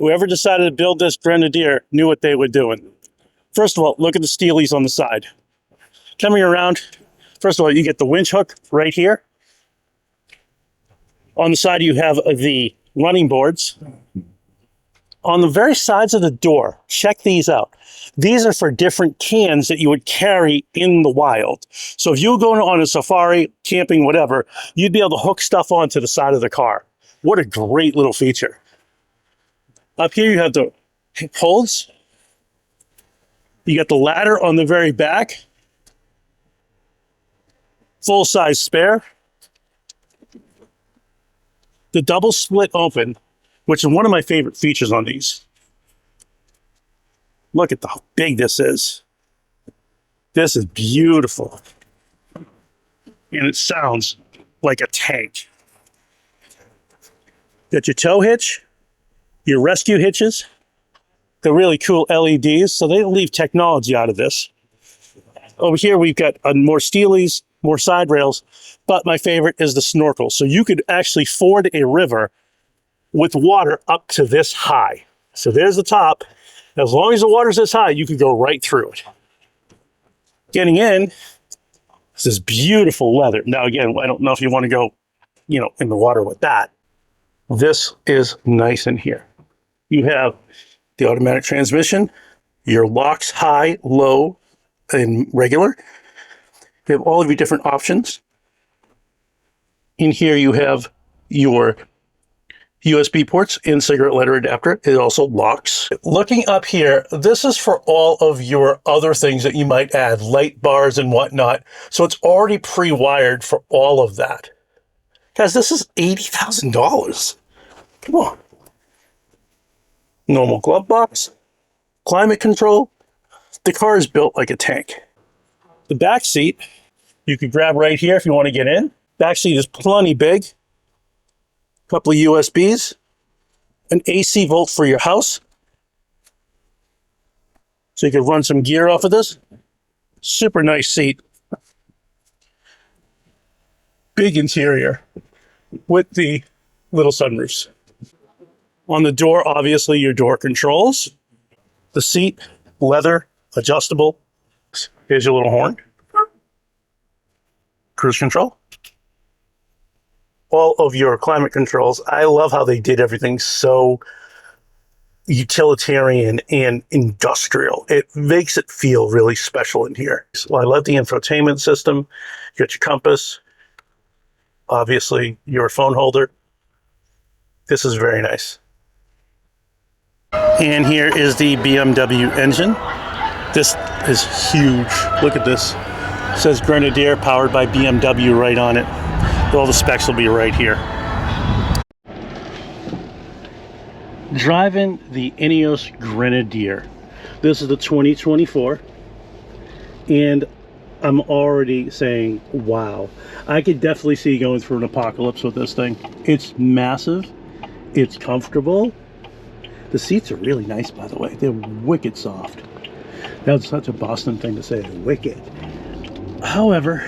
Whoever decided to build this Grenadier knew what they were doing. First of all, look at the steelies on the side. Coming around, first of all, you get the winch hook right here. On the side, you have the running boards. On the very sides of the door, check these out. These are for different cans that you would carry in the wild. So if you were going on a safari, camping, whatever, you'd be able to hook stuff onto the side of the car. What a great little feature. Up here, you have the holds. You got the ladder on the very back. Full-size spare. The double split open, which is one of my favorite features on these. Look at how big this is. This is beautiful. And it sounds like a tank. Got your tow hitch, your rescue hitches, the really cool LEDs, so they leave technology out of this. Over here, we've got more steelies, more side rails, but my favorite is the snorkel. So you could actually ford a river with water up to this high. So there's the top. As long as the water's this high, you could go right through it. Getting in, this is beautiful leather. Now, again, I don't know if you want to go, in the water with that. This is nice in here. You have the automatic transmission, your locks, high, low, and regular. You have all of your different options. In here, you have your USB ports and cigarette lighter adapter. It also locks. Looking up here, this is for all of your other things that you might add, light bars and whatnot. So it's already pre-wired for all of that. Guys, this is $80,000. Come on. Normal glove box, climate control. The car is built like a tank. The back seat, you could grab right here if you want to get in. Back seat is plenty big. Couple of USBs, an AC volt for your house. So you could run some gear off of this. Super nice seat. Big interior with the little sunroofs. On the door, obviously your door controls. The seat, leather, adjustable. Here's your little horn. Cruise control. All of your climate controls. I love how they did everything so utilitarian and industrial. It makes it feel really special in here. So I love the infotainment system. You got your compass, obviously your phone holder. This is very nice. And here is the BMW engine. This is huge. Look at this. It says Grenadier, powered by BMW right on it. All the specs will be right here. Driving the INEOS Grenadier. This is the 2024. And I'm already saying, wow. I could definitely see going through an apocalypse with this thing. It's massive. It's comfortable. The seats are really nice, by the way. They're wicked soft. That's such a Boston thing to say, wicked. However,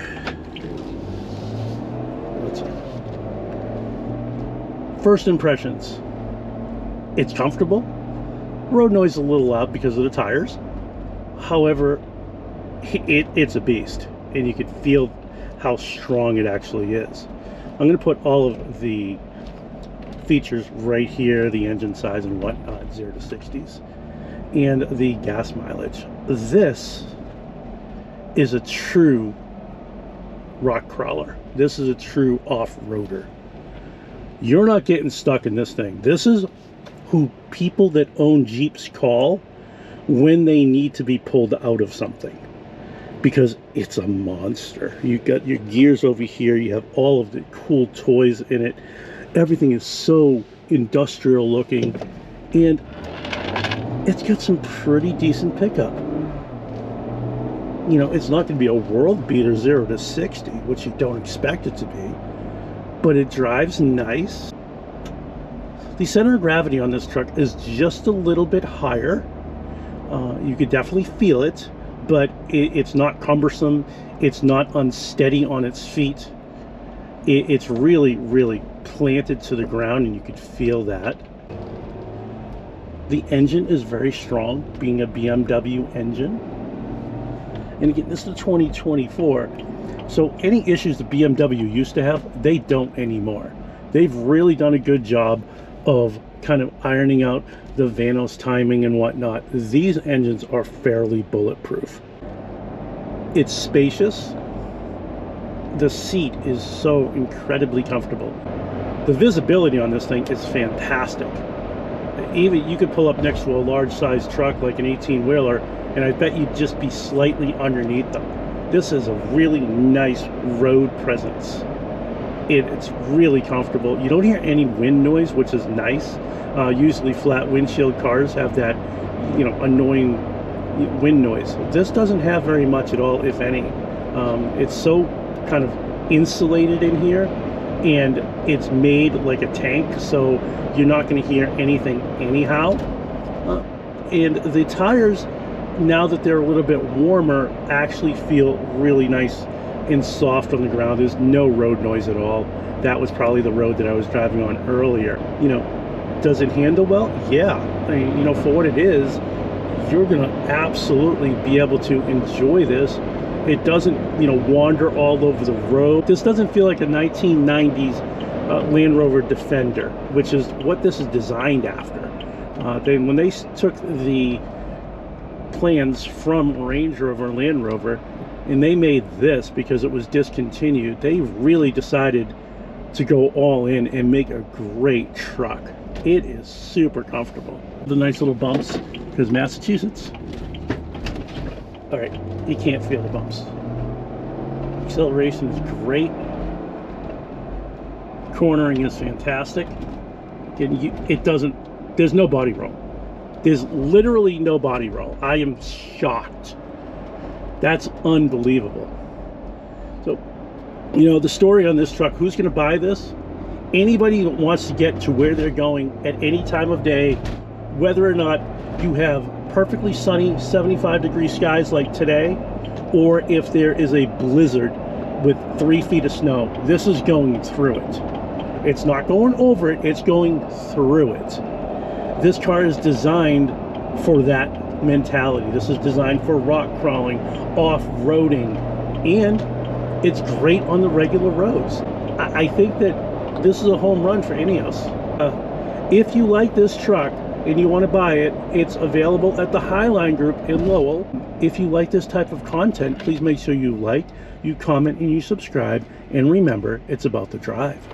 first impressions, it's comfortable. Road noise is a little loud because of the tires. However, it's a beast, and you can feel how strong it actually is. I'm going to put all of the features right here, the engine size and whatnot, 0 to 60s, and the gas mileage. This is a true rock crawler. This is a true off-roader. You're not getting stuck in this thing. This is who people that own Jeeps call when they need to be pulled out of something, because it's a monster. You got your gears over here. You have all of the cool toys in it. Everything is so industrial looking, and it's got some pretty decent pickup. It's not going to be a world beater 0 to 60, which you don't expect it to be, but it drives nice. The center of gravity on this truck is just a little bit higher. You could definitely feel it, but it's not cumbersome. It's not unsteady on its feet. It's really, really planted to the ground, and you could feel that. The engine is very strong, being a BMW engine. And again, this is a 2024. So any issues the BMW used to have, they don't anymore. They've really done a good job of kind of ironing out the Vanos timing and whatnot. These engines are fairly bulletproof. It's spacious. The seat is so incredibly comfortable. The visibility on this thing is fantastic. Even you could pull up next to a large size truck like an 18-wheeler, and I bet you'd just be slightly underneath them. This is a really nice road presence. It's really comfortable. You don't hear any wind noise, which is nice. Usually flat windshield cars have that, annoying wind noise. This doesn't have very much at all, if any. It's so kind of insulated in here, and it's made like a tank, so you're not going to hear anything anyhow. And the tires, now that they're a little bit warmer, actually feel really nice and soft on the ground. There's no road noise at all. That was probably the road that I was driving on earlier. Does it handle well? Yeah. I mean, for what it is, you're going to absolutely be able to enjoy this. It doesn't, wander all over the road. This doesn't feel like a 1990s Land Rover Defender, which is what this is designed after. When they took the plans from Range Rover and Land Rover and they made this because it was discontinued, they really decided to go all in and make a great truck. It is super comfortable. The nice little bumps, because Massachusetts. All right, you can't feel the bumps. Acceleration is great. Cornering is fantastic. There's no body roll. There's literally no body roll. I am shocked. That's unbelievable. So, the story on this truck, who's going to buy this? Anybody that wants to get to where they're going at any time of day, whether or not you have perfectly sunny 75-degree skies like today, or if there is a blizzard with 3 feet of snow, this is going through it. It's not going over it, it's going through it. This car is designed for that mentality. This is designed for rock crawling, off-roading, and it's great on the regular roads. I think that this is a home run for INEOS. If you like this truck and you want to buy it, it's available at the Highline Group in Lowell. If you like this type of content, please make sure you like, you comment, and you subscribe. And remember, it's about the drive.